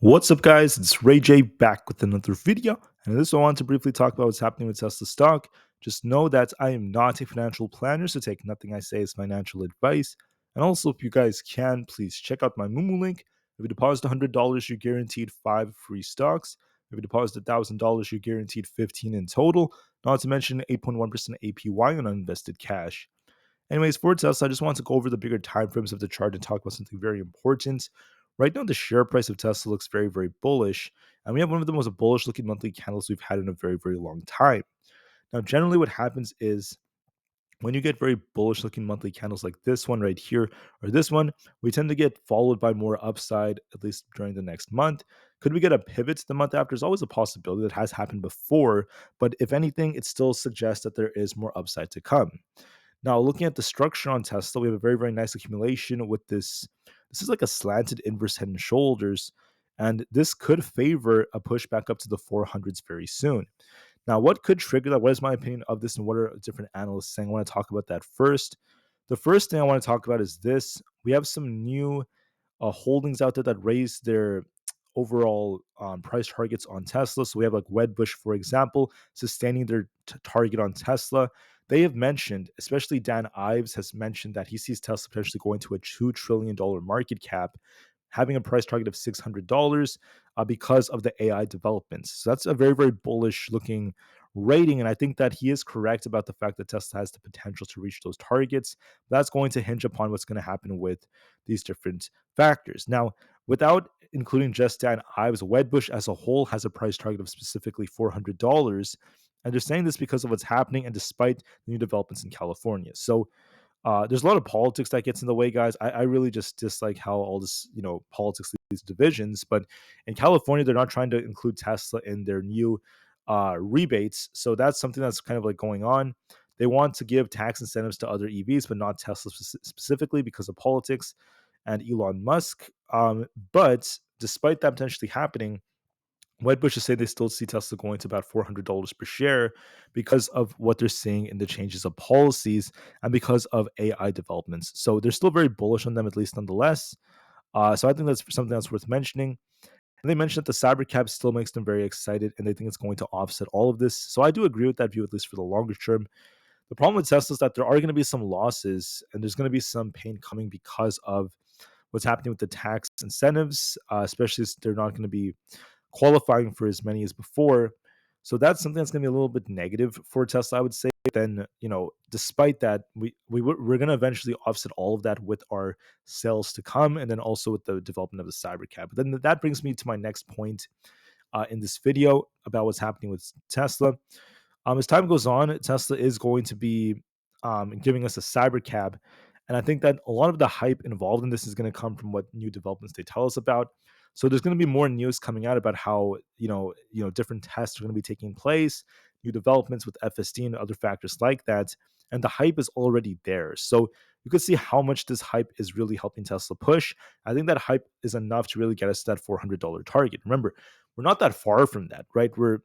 What's up, guys? It's Ray J back with another video. And in this one, I want to briefly talk about what's happening with Tesla stock. Just know that I am not a financial planner, so take nothing I say as financial advice. And also, if you guys can, please check out my Moomoo link. If you deposit $100, you're guaranteed 5 free stocks. If you deposit $1,000, you're guaranteed 15 in total, not to mention 8.1% APY on uninvested cash. Anyways, for Tesla, I just want to go over the bigger time frames of the chart and talk about something very important. Right now, the share price of Tesla looks very, very bullish, and we have one of the most bullish looking monthly candles we've had in a very, very long time. Now, generally, what happens is when you get very bullish looking monthly candles like this one right here or this one, we tend to get followed by more upside, at least during the next month. Could we get a pivot the month after? Is always a possibility that has happened before, but if anything, it still suggests that there is more upside to come. Now, looking at the structure on Tesla, we have a very, very nice accumulation with this. This is like a slanted inverse head and shoulders, and this could favor a push back up to the 400s very soon. Now, what could trigger that? What is my opinion of this, and what are different analysts saying? I want to talk about that first. The first thing I want to talk about is this. We have some new holdings out there that raise their overall price targets on Tesla. So we have like Wedbush, for example, sustaining their target on Tesla. They have mentioned, especially Dan Ives has mentioned that he sees Tesla potentially going to a $2 trillion market cap, having a price target of $600 because of the AI developments. So that's a very, very bullish looking rating. And I think that he is correct about the fact that Tesla has the potential to reach those targets. That's going to hinge upon what's going to happen with these different factors. Now, without including just Dan Ives, Wedbush as a whole has a price target of specifically $400. And they're saying this because of what's happening and despite the new developments in California. So there's a lot of politics that gets in the way, guys. I really just dislike how all this, politics leads to divisions. But in California, they're not trying to include Tesla in their new rebates. So that's something that's kind of like going on. They want to give tax incentives to other EVs, but not Tesla specifically because of politics and Elon Musk. But despite that potentially happening, Wedbush is saying they still see Tesla going to about $400 per share because of what they're seeing in the changes of policies and because of AI developments. So they're still very bullish on them, at least nonetheless. So I think that's something that's worth mentioning. And they mentioned that the Cybercab still makes them very excited and they think it's going to offset all of this. So I do agree with that view, at least for the longer term. The problem with Tesla is that there are going to be some losses and there's going to be some pain coming because of what's happening with the tax incentives, especially as they're not going to be qualifying for as many as before. So that's something that's going to be a little bit negative for Tesla, I would say. Then, despite that, we're going to eventually offset all of that with our sales to come, and then also with the development of the Cybercab. But then that brings me to my next point in this video about what's happening with Tesla. As time goes on, Tesla is going to be giving us a Cybercab, and I think that a lot of the hype involved in this is going to come from what new developments they tell us about. So there's going to be more news coming out about how different tests are going to be taking place, new developments with FSD and other factors like that, and the hype is already there. So you could see how much this hype is really helping Tesla push. I think that hype is enough to really get us to that $400 target. Remember, we're not that far from that, right? We're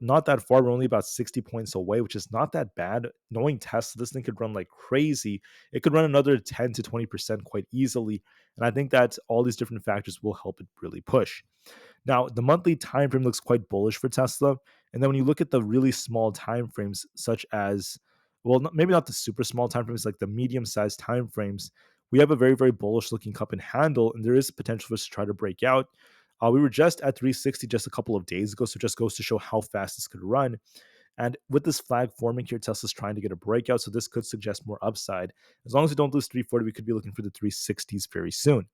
not that far. We're only about 60 points away, which is not that bad. Knowing Tesla, this thing could run like crazy. It could run another 10 to 20% quite easily. And I think that all these different factors will help it really push. Now, the monthly time frame looks quite bullish for Tesla. And then when you look at the really small time frames, such as, well, maybe not the super small time frames, like the medium sized time frames, we have a very, very bullish looking cup and handle, and there is potential for us to try to break out. We were just at 360 just a couple of days ago, so it just goes to show how fast this could run. And with this flag forming here, Tesla's trying to get a breakout, so this could suggest more upside. As long as we don't lose 340, we could be looking for the 360s very soon.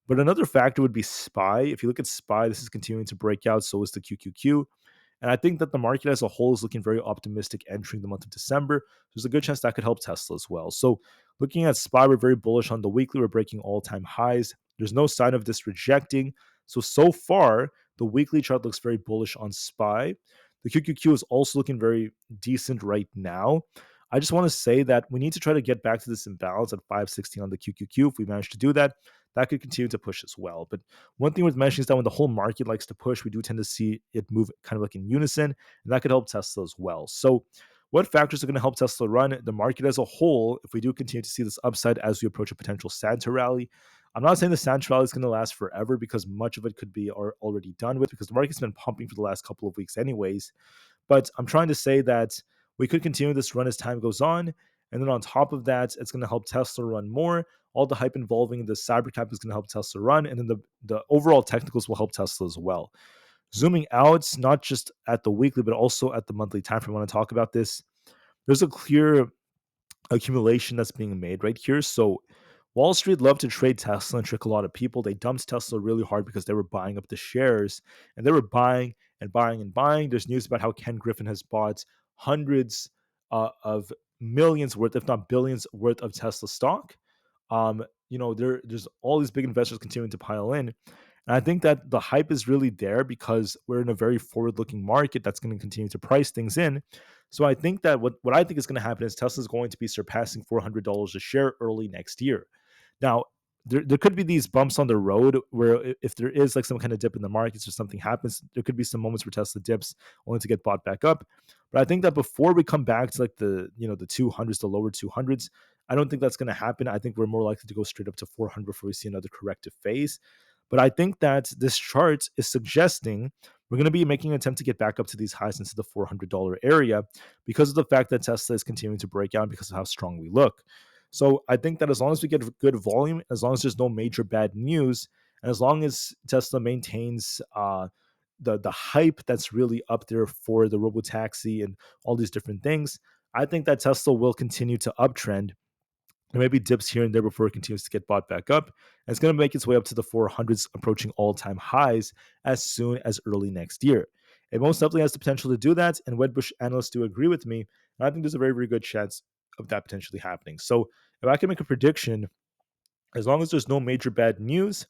But another factor would be SPY. If you look at SPY, this is continuing to break out, so is the QQQ. And I think that the market as a whole is looking very optimistic entering the month of December. There's a good chance that could help Tesla as well. So looking at SPY, we're very bullish on the weekly. We're breaking all-time highs. There's no sign of this rejecting. So far, the weekly chart looks very bullish on SPY. The QQQ is also looking very decent right now. I just want to say that we need to try to get back to this imbalance at 516 on the QQQ. If we manage to do that, that could continue to push as well. But one thing worth mentioning is that when the whole market likes to push, we do tend to see it move kind of like in unison, and that could help Tesla as well. So what factors are going to help Tesla run the market as a whole if we do continue to see this upside as we approach a potential Santa rally? I'm not saying the sand rally is going to last forever because much of it could be already done with because the market's been pumping for the last couple of weeks, anyways. But I'm trying to say that we could continue this run as time goes on. And then on top of that, it's going to help Tesla run more. All the hype involving the Cybercab is going to help Tesla run. And then the overall technicals will help Tesla as well. Zooming out, not just at the weekly, but also at the monthly time frame, I want to talk about this. There's a clear accumulation that's being made right here. So Wall Street loved to trade Tesla and trick a lot of people. They dumped Tesla really hard because they were buying up the shares and they were buying and buying and buying. There's news about how Ken Griffin has bought hundreds of millions worth, if not billions worth of Tesla stock. There's all these big investors continuing to pile in. And I think that the hype is really there because we're in a very forward looking market that's going to continue to price things in. So I think that what I think is going to happen is Tesla is going to be surpassing $400 a share early next year. Now, there could be these bumps on the road where if there is like some kind of dip in the markets or something happens, there could be some moments where Tesla dips only to get bought back up. But I think that before we come back to like the 200s, the lower 200s, I don't think that's going to happen. I think we're more likely to go straight up to 400 before we see another corrective phase. But I think that this chart is suggesting we're going to be making an attempt to get back up to these highs into the $400 area because of the fact that Tesla is continuing to break out because of how strong we look. So I think that as long as we get good volume, as long as there's no major bad news, and as long as Tesla maintains the hype that's really up there for the robotaxi and all these different things, I think that Tesla will continue to uptrend. There may be dips here and there before it continues to get bought back up. And it's going to make its way up to the 400s, approaching all-time highs as soon as early next year. It most definitely has the potential to do that, and Wedbush analysts do agree with me. And I think there's a very, very good chance of that potentially happening. So if I can make a prediction, as long as there's no major bad news,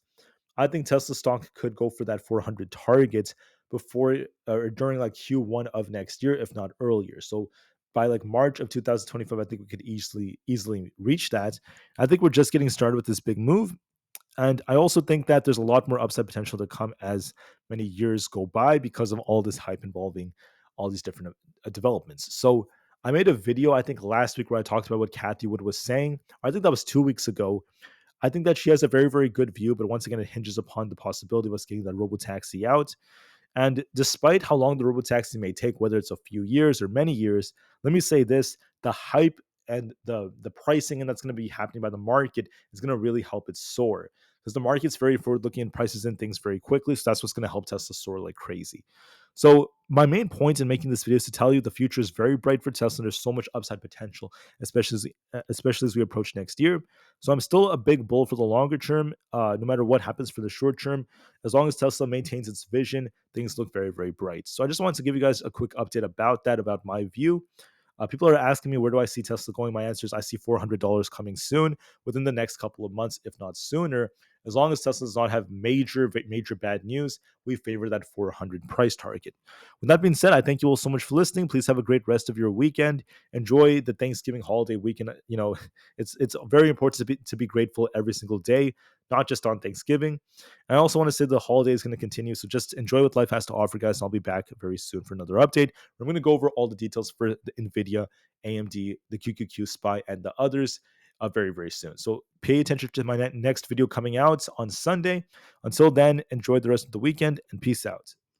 I think Tesla stock could go for that 400 target before or during like Q1 of next year, if not earlier. So by like March of 2025, I think we could easily reach that. I think we're just getting started with this big move. And I also think that there's a lot more upside potential to come as many years go by because of all this hype involving all these different developments. So I made a video, I think last week, where I talked about what Kathy Wood was saying. I think that was 2 weeks ago. I think that she has a very, very good view, but once again, it hinges upon the possibility of us getting that robotaxi out. And despite how long the robotaxi may take, whether it's a few years or many years, let me say this: the hype and the pricing and that's going to be happening by the market is going to really help it soar because the market's very forward looking and prices in things very quickly. So that's what's going to help Tesla soar like crazy. So my main point in making this video is to tell you the future is very bright for Tesla. There's so much upside potential, especially as we approach next year. So I'm still a big bull for the longer term, no matter what happens for the short term. As long as Tesla maintains its vision, things look very, very bright. So I just wanted to give you guys a quick update about that, about my view. People are asking me, where do I see Tesla going? My answer is I see $400 coming soon within the next couple of months, if not sooner. As long as Tesla does not have major bad news, we favor that 400 price target. With that being said, I thank you all so much for listening. Please have a great rest of your weekend. Enjoy the Thanksgiving holiday weekend. It's very important to be grateful every single day, not just on Thanksgiving. And I also want to say the holiday is going to continue. So just enjoy what life has to offer, guys. And I'll be back very soon for another update. I'm going to go over all the details for the NVIDIA, AMD, the QQQ SPY, and the others very, very soon. So pay attention to my next video coming out on Sunday. Until then, enjoy the rest of the weekend and peace out.